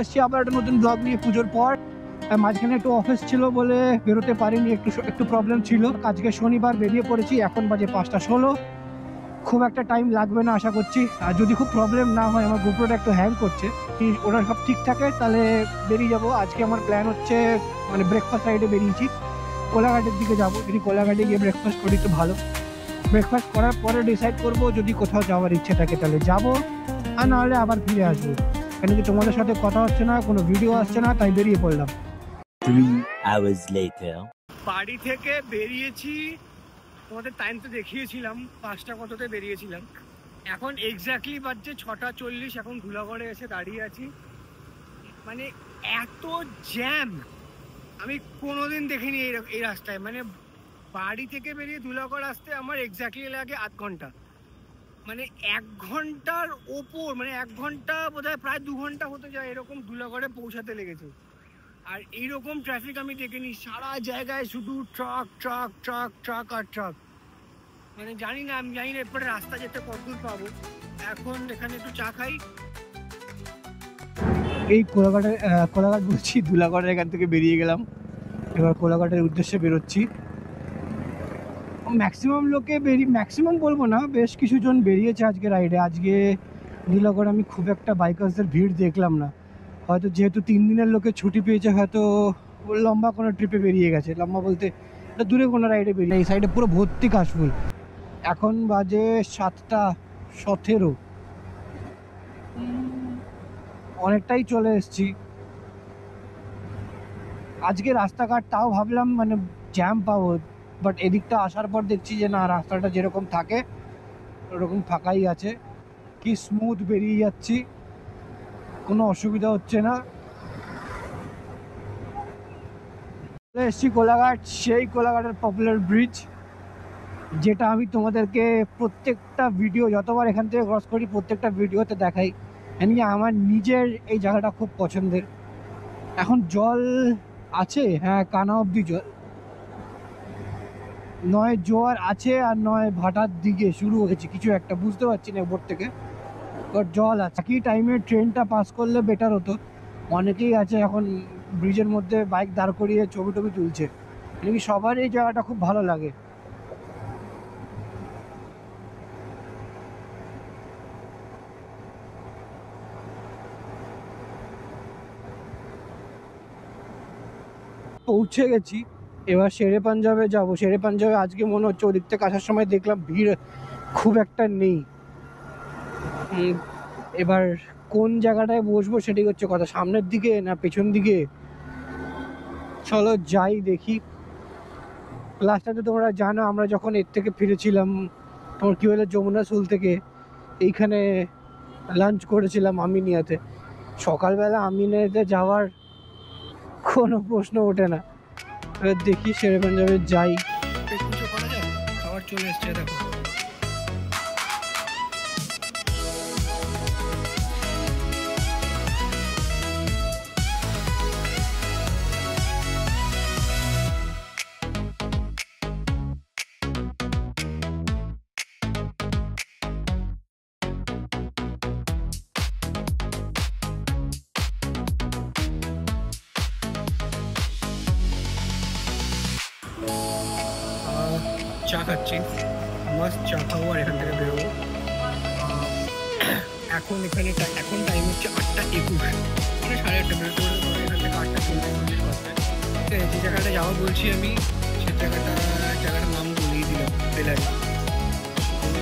এসেছি আবার একটা নতুন ব্লগ নিয়ে পুজোর পর। মাঝখানে একটু অফিস ছিল বলে বেরোতে পারিনি, একটু প্রবলেম ছিল। আজকে শনিবার বেরিয়ে পড়েছি, এখন বাজে 5:16। খুব একটা টাইম লাগবে না আশা করছি, আর যদি খুব প্রবলেম না হয়, আমার গোপ্রোটা একটু হ্যাং করছে, ওরা সব ঠিক থাকে তাহলে বেরিয়ে যাব। আজকে আমার প্ল্যান হচ্ছে মানে ব্রেকফাস্ট রাইডে বেরিয়েছি, কোলাঘাটের দিকে যাব। যদি কোলাঘাটে গিয়ে ব্রেকফাস্ট করি তো ভালো, ব্রেকফাস্ট করার পরে ডিসাইড করব যদি কোথাও যাওয়ার ইচ্ছে থাকে তাহলে যাব, আর নাহলে আবার ফিরে আসবো। কেন কি তোমাদের সাথে কথা হচ্ছে না, কোনো ভিডিও আসছে না, তাই বেরিয়ে পড়লাম। 3 hours later বাড়ি থেকে বেরিয়েছি, তোমাদের টাইম তো দেখিয়েছিলাম 5টা কততে বেরিয়েছিলাম। এখন এক্স্যাক্টলি বাজছে 6:40। এখন ধুলাগড়ে এসে দাঁড়িয়ে আছি। মানে এত জ্যাম আমি কোনোদিন দেখিনি এই রাস্তায়। মানে বাড়ি থেকে বেরিয়ে ধুলাগড় আসতে আমার এক্স্যাক্টলি লাগে 8 ঘন্টা, মানে 1 ঘন্টার ওপর, মানে 1 ঘন্টা বোধহয় প্রায় 2 ঘন্টা হতে যায় এরকম ধুলাগড়ে পৌঁছাতে লেগেছে। আর এইরকম ট্রাফিক আমি দেখিনি, সারা জায়গায় শুধু ট্রাক ট্রাক ট্রাক ট্রাক আর ট্রাক। মানে জানি না, আমি জানি না এরপরে রাস্তা যেতে কতদূর পাবো। এখন এখানে একটু চা খাই। এই কোলাঘাট বলছি, ধুলাগড়ের এখান থেকে বেরিয়ে গেলাম, এবার কোলাঘাটের উদ্দেশ্যে বেরোচ্ছি। ম্যাক্সিমাম লোকে ম্যাক্সিমাম বলবো না, বেশ কিছু জন বেরিয়েছে আজকে রাইডে। আজকে ধুলাগড়ে আমি খুব একটা বাইকার্সদের ভিড় দেখলাম না, হয়তো যেহেতু 3 দিনের লোকে ছুটি পেয়েছে, হয়তো লম্বা কোনো ট্রিপে বেরিয়ে গেছে। লম্বা বলতে দূরে কোনো রাইডে বেরিয়ে, এই সাইডে পুরো ভর্তি কাশফুল। এখন বাজে 7:17, অনেকটাই চলে এসেছি। আজকে রাস্তাঘাট তাও ভাবলাম মানে জ্যাম পাবো, বাট এদিকটা আসার পর দেখছি যে না, রাস্তাটা যেরকম থাকে ওরকম ফাঁকাই আছে। কি স্মুথ বেরিয়ে যাচ্ছি, কোনো অসুবিধা হচ্ছে না। চলে এসেছি কোলাঘাট, সেই কোলাঘাটের পপুলার ব্রিজ, যেটা আমি তোমাদেরকে প্রত্যেকটা ভিডিও, যতবার এখান থেকে ক্রস করি প্রত্যেকটা ভিডিওতে দেখাই। এমনি আমার নিজের এই জায়গাটা খুব পছন্দের। এখন জল আছে, হ্যাঁ, কানা অবধি জল, নয় জোয়ার আছে আর নয় ভাটার দিকে শুরু হয়েছে কিছু একটা, বুঝতে পারছি না উপর থেকে, বাট জল আছে। একই টাইমে ট্রেনটা পাস করলে বেটার হতো। অনেকেই আছে এখন ব্রিজের মধ্যে বাইক দাঁড় করিয়ে ছবি টবি তুলছে, কিন্তু সবার এই জায়গাটা খুব ভালো লাগে। পৌঁছে গেছি, এবার শেরে পাঞ্জাবে যাবো। শেরে পাঞ্জাবে আজকে মনে হচ্ছে ওদিক থেকে আসার সময় দেখলাম ভিড় খুব একটা নেই। এবার কোন জায়গাটায় বসবো সেটাই হচ্ছে কথা, সামনের দিকে না পেছন দিকে। চলো যাই দেখি। লাস্টটাতে তোমরা জানো আমরা যখন এর থেকে ফিরেছিলাম, তোমার কি হলো, যমুনা সুল থেকে এইখানে লাঞ্চ করেছিলাম আমিনিয়াতে। সকালবেলা আমিনিয়াতে যাওয়ার কোনো প্রশ্ন ওঠে না। এবার দেখি শেরে পাঞ্জাবে যাই। কিছু করা যায়, খাবার চলে এসছে দেখো। চা খাচ্ছি, মাস্ট চা খাবো আর এখান থেকে বেরোবো। এখন টাইম হচ্ছে 8:21, মানে 8:30 বেরোতে বেরোতে এখান থেকে 8:40 যে জায়গাটা যাওয়া বলছি আমি, সে জায়গাটার নাম বলিয়ে দিলাম, বেলারি।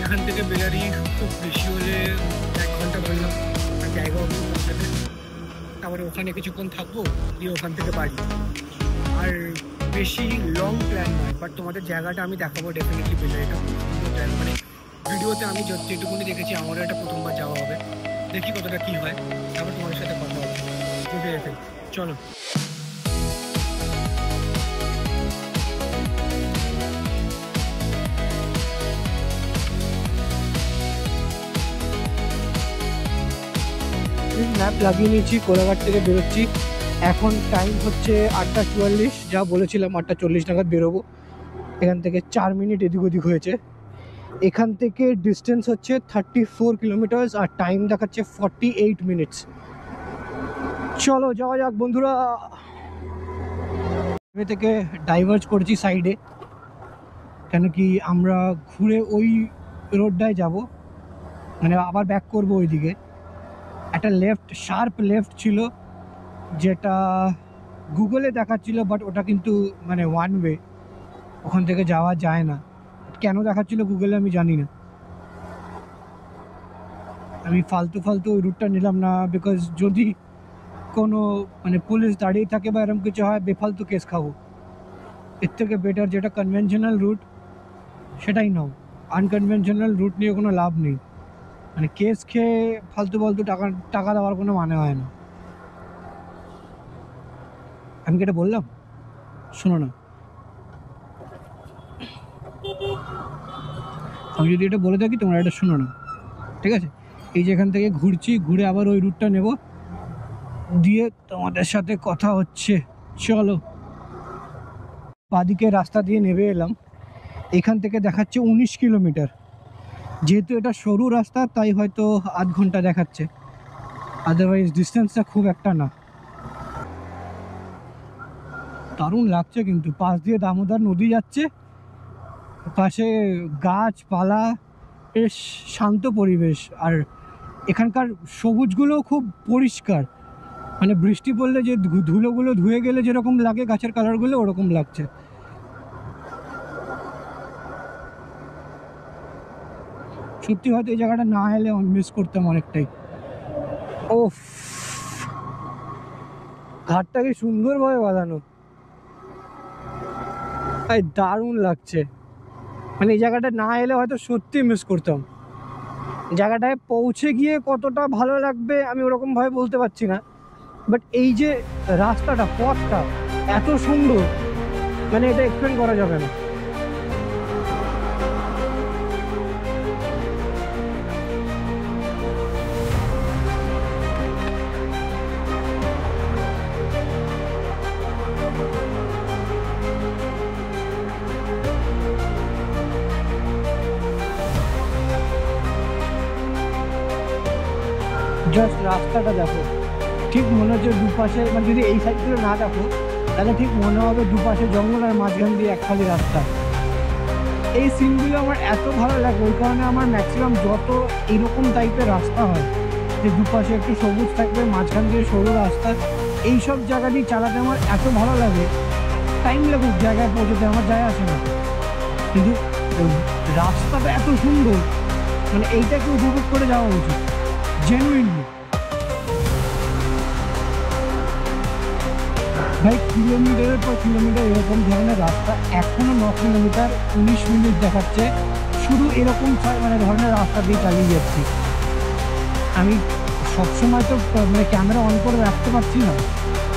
এখান থেকে বেলারি খুব বেশি হলে 1 ঘন্টা বললাম, আর জায়গা অন্য পৌঁছাতে। তারপরে ওখানে কিছুক্ষণ থাকবো, দিয়ে ওখান থেকে বাড়ি। আর বেশি লং প্ল্যান নয়, বাট তোমাদের জায়গাটা আমি দেখাবো ডেফিনেটলি। বেলারিটা সুন্দর প্ল্যান, মানে ভিডিওতে আমি যেটুকুনি দেখেছি আমারও এটা প্রথমবার যাওয়া হবে। দেখি কতটা কী হয়, তারপর তোমাদের সাথে কথা হবে। দেখে রেখে চলো। ম্যাপ লাগিয়ে নিয়েছি, কোলাঘাট থেকে বেরোচ্ছি। এখন টাইম হচ্ছে 8:44, যা বলেছিলাম 8:40 নাগাদ বেরোবো। এখান থেকে 4 মিনিট এদিক ওদিক হয়েছে। এখান থেকে ডিস্টেন্স হচ্ছে 34 কিলোমিটার আর টাইম দেখাচ্ছে 48 মিনিটস। চলো যাওয়া যাক বন্ধুরা। থেকে ডাইভার্জ করছি সাইডে, কেন কি আমরা ঘুরে ওই রোডটায় যাব, মানে আবার ব্যাক করব ওইদিকে। একটা লেফট, শার্প লেফট ছিল যেটা গুগলে দেখাচ্ছিল, বাট ওটা কিন্তু মানে ওয়ান ওয়ে, ওখান থেকে যাওয়া যায় না। কেন দেখাচ্ছিল গুগলে আমি জানি না। আমি ফালতু ওই রুটটা নিলাম না, বিকজ যদি কোনো মানে পুলিশ দাঁড়িয়ে থাকে বা এরকম কিছু হয়, বেফালতু কেস খাবো। এর থেকে বেটার যেটা কনভেনশনাল রুট সেটাই নাও। আনকনভেনশনাল রুট নিয়ে কোনো লাভ নেই, মানে কেস খেয়ে ফালতু টাকা দেওয়ার কোনো মানে হয় না। আমি কি এটা বললাম? শোনো না, আমি যদি এটা বলে থাকি তোমরা এটা শোনো না, ঠিক আছে? এই যে এখান থেকে ঘুরছি, ঘুরে আবার ওই রুটটা নেব, দিয়ে তোমাদের সাথে কথা হচ্ছে। চলো, বাদিকে রাস্তা দিয়ে নেমে এলাম। এখান থেকে দেখাচ্ছে 19 কিলোমিটার। যেহেতু এটা সরু রাস্তা তাই হয়তো আধ ঘন্টা দেখাচ্ছে, আদারওয়াইজ ডিস্টেন্সটা খুব একটা না। দারুণ লাগছে কিন্তু, পাশ দিয়ে দামোদর নদী যাচ্ছে, পাশে গাছপালা, বেশ শান্ত পরিবেশ। আর এখানকার সবুজগুলো খুব পরিষ্কার, মানে বৃষ্টি পড়লে যে ধুলোগুলো ধুয়ে গেলে যেরকম লাগে গাছের কালারগুলো, ওরকম লাগছে। সত্যি হয়তো এই জায়গাটা না এলে মিস করতাম অনেকটাই। ও, ঘাটটা কি সুন্দরভাবে বাঁধানো, তাই দারুণ লাগছে। মানে এই জায়গাটা না এলে হয়তো সত্যি মিস করতাম। জায়গাটায় পৌঁছে গিয়ে কতটা ভালো লাগবে আমি ওরকমভাবে বলতে পারছি না, বাট এই যে রাস্তাটা, পথটা এত সুন্দর, মানে এটা এক্সপ্লেন করা যাবে না। জাস্ট রাস্তাটা দেখো, ঠিক মনে হচ্ছে দুপাশে, মানে যদি এই সাইডগুলো না দেখো তাহলে ঠিক মনে হবে দুপাশে জঙ্গল আর মাঝখান দিয়ে এক খালি রাস্তা। এই সিনগুলো আমার এত ভালো লাগে, ওই কারণে আমার ম্যাক্সিমাম যত এইরকম টাইপের রাস্তা হয়, যে দুপাশে একটু সবুজ থাকবে, মাঝখান দিয়ে সরু রাস্তা, এইসব জায়গা দিয়ে চালাতে আমার এত ভালো লাগে। টাইম লাগুক জায়গায় পৌঁছতে আমার যায় আসে না, কিন্তু রাস্তাটা এত সুন্দর, মানে এইটাকে উপভোগ করে যাওয়া উচিত জেনুইনলি। ভাই কিলোমিটারের পর কিলোমিটার এরকম ধরনের রাস্তা, এখনো 9 কিলোমিটার 19 মিনিট দেখাচ্ছে, শুধু এরকম মানে ধরনের রাস্তা দিয়ে চালিয়ে যাচ্ছি। আমি সবসময় তো মানে ক্যামেরা অন করে রাখতে পারছি না,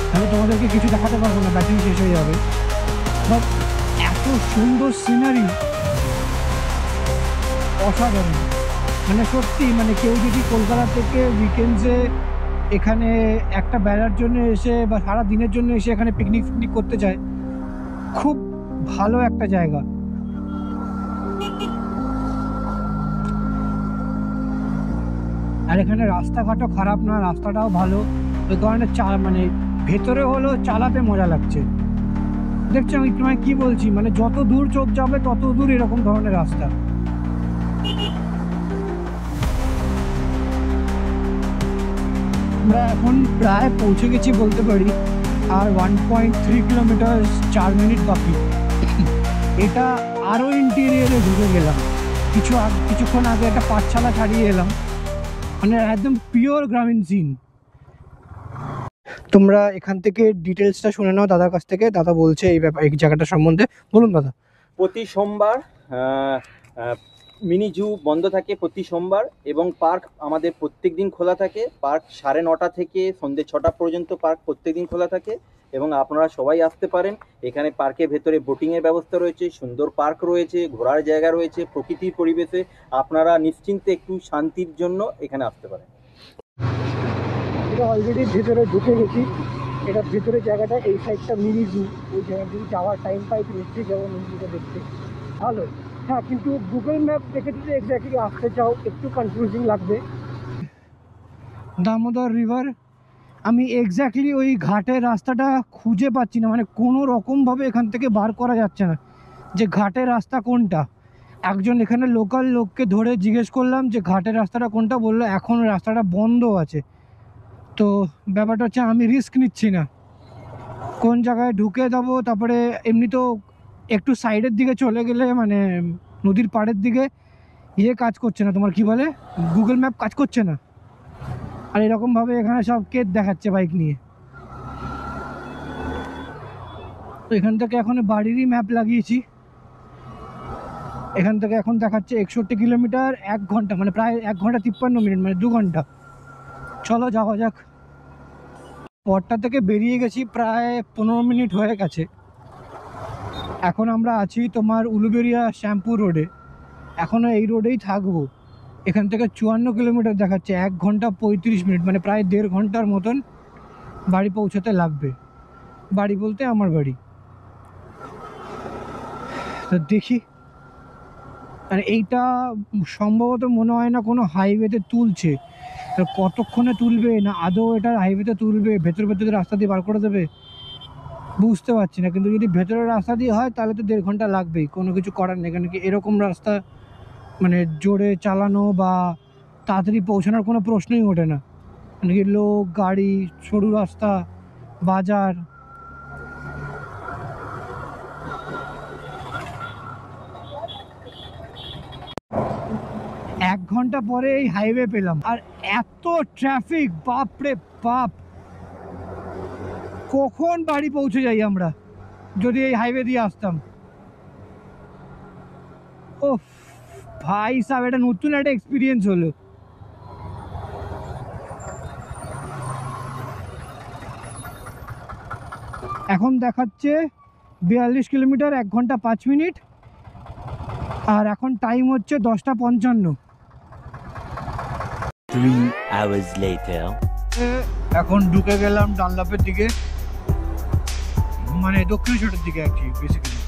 তাহলে তোমাদেরকে কিছু দেখাতে পারবো না, ব্যাটারি শেষ হয়ে যাবে। বাট এত সুন্দর সিনারি, অসাধারণ। মানে সত্যি, মানে কেউ যদি কলকাতা থেকে উইকেন্ডসে এখানে একটা বেলার জন্য এসে বা সারা দিনের জন্য এসে এখানে পিকনিক করতে চায়, খুব ভালো একটা জায়গা। আর এখানে রাস্তাঘাটও খারাপ না, রাস্তাটাও ভালো, ওই কারণে মানে ভেতরে হলো চালাতে মজা লাগছে। দেখছো আমি তোমায় কি বলছি, মানে যত দূর চোখ যাবে তত দূর এরকম ধরনের রাস্তা। আমরা এখন প্রায় পৌঁছে গেছি বলতে পারি, আর 1.3 কিলোমিটার 4 মিনিট বাকি। এটা আরও ইন্টেরিয়ারে ঢুকে গেলাম, কিছুক্ষণ আগে একটা পাঠশালা ছাড়িয়ে এলাম, মানে একদম পিওর গ্রামীণ সিন। তোমরা এখান থেকে ডিটেলসটা শুনে নাও দাদার কাছ থেকে, দাদা বলছে এই ব্যাপার, এই জায়গাটা সম্বন্ধে। বলুন দাদা। প্রতি সোমবার মিনি জু বন্ধ থাকে প্রতি সোমবার, এবং পার্ক আমাদের প্রত্যেক দিন খোলা থাকে। পার্ক 9:30 থেকে সন্ধ্যে 6টা পর্যন্ত পার্ক প্রত্যেক দিন খোলা থাকে, এবং আপনারা সবাই আসতে পারেন। এখানে পার্কের ভেতরে বোটিংয়ের ব্যবস্থা রয়েছে, সুন্দর পার্ক রয়েছে, ঘোরার জায়গা রয়েছে, প্রকৃতির পরিবেশে আপনারা নিশ্চিন্তে একটু শান্তির জন্য এখানে আসতে পারেন। এটা অলরেডি ভেতরে ঢুকে গেছি, এটা ভেতরে জায়গাটা, এই সাইডটা মিনি জু। ওই জায়গা যদি যাওয়ার টাইম পাই তো নিশ্চয়ই যাবো মিনি জুটা দেখতে, ভালো। হ্যাঁ, কিন্তু গুগল ম্যাপ দেখে যদি এক্স্যাক্টলি আসতে চাও একটু কনফিউজিং লাগবে। দামোদর রিভার আমি এক্স্যাক্টলি ওই ঘাটের রাস্তাটা খুঁজে পাচ্ছি না, মানে কোনো রকমভাবে এখান থেকে বার করা যাচ্ছে না যে ঘাটের রাস্তা কোনটা। একজন এখানে লোকাল লোককে ধরে জিজ্ঞেস করলাম যে ঘাটের রাস্তাটা কোনটা, বললো এখন রাস্তাটা বন্ধ আছে। তো ব্যাপারটা হচ্ছে আমি রিস্ক নিচ্ছি না কোন জায়গায় ঢুকে যাবো, তারপরে এমনি তো একটু সাইডের দিকে চলে গেলে মানে নদীর পাড়ের দিকে কাজ করছে না, তোমার কি বলে গুগল ম্যাপ কাজ করছে না, আর এরকমভাবে এখানে সব কে দেখাচ্ছে বাইক নিয়ে। তো এখান থেকে এখন বাড়িরই ম্যাপ লাগিয়েছি, এখান থেকে এখন দেখাচ্ছে 61 কিলোমিটার 1 ঘন্টা, মানে প্রায় 1 ঘন্টা 53 মিনিট, মানে 2 ঘন্টা। চলো যাওয়া যাক। পরটা থেকে বেরিয়ে গেছি, প্রায় 15 মিনিট হয়ে গেছে। এখন আমরা আছি তোমার উলুবেড়িয়া শ্যাম্পু রোডে, এখনও এই রোডেই থাকবো। এখান থেকে 54 কিলোমিটার দেখাচ্ছে, 1 ঘন্টা 35 মিনিট, মানে প্রায় 1.5 ঘন্টার মতন বাড়ি পৌঁছাতে লাগবে। বাড়ি বলতে আমার বাড়ি। তো দেখি, আর এইটা সম্ভবত মনে হয় না কোনো হাইওয়েতে তুলছে, কতক্ষণে তুলবে না আদৌ এটা হাইওয়েতে তুলবে, ভেতর ভেতর রাস্তা দিয়ে বার করে দেবে বুঝতে পারছি না। কিন্তু যদি ভেতরের রাস্তা দিয়ে হয় তাহলে তো 1.5 ঘন্টা লাগবেই, কোনো কিছু করার নেই। কারণ কি এরকম রাস্তা মানে জোরে চালানো বা তাড়াতাড়ি পৌঁছানোর কোনো প্রশ্নই ওঠে না, মানে কি লোক গাড়ি, সরু রাস্তা, বাজার। এক ঘন্টা পরে এই হাইওয়ে পেলাম, আর এত ট্রাফিক, বাপরে বাপ। কখন বাড়ি পৌঁছে যাই আমরা যদি এই হাইওয়ে দিয়ে আসতাম। ও ভাই সাহেব, এটা নতুন একটা এক্সপিরিয়েন্স হলো। এখন দেখাচ্ছে 42 কিলোমিটার 1 ঘন্টা 5 মিনিট, আর এখন টাইম হচ্ছে 10:55। 3 hours later. এখন ঢুকে গেলাম ডানলাপের দিকে, মানে দক্ষিণেশ্বরের দিকে আর কি বেসিক্যালি।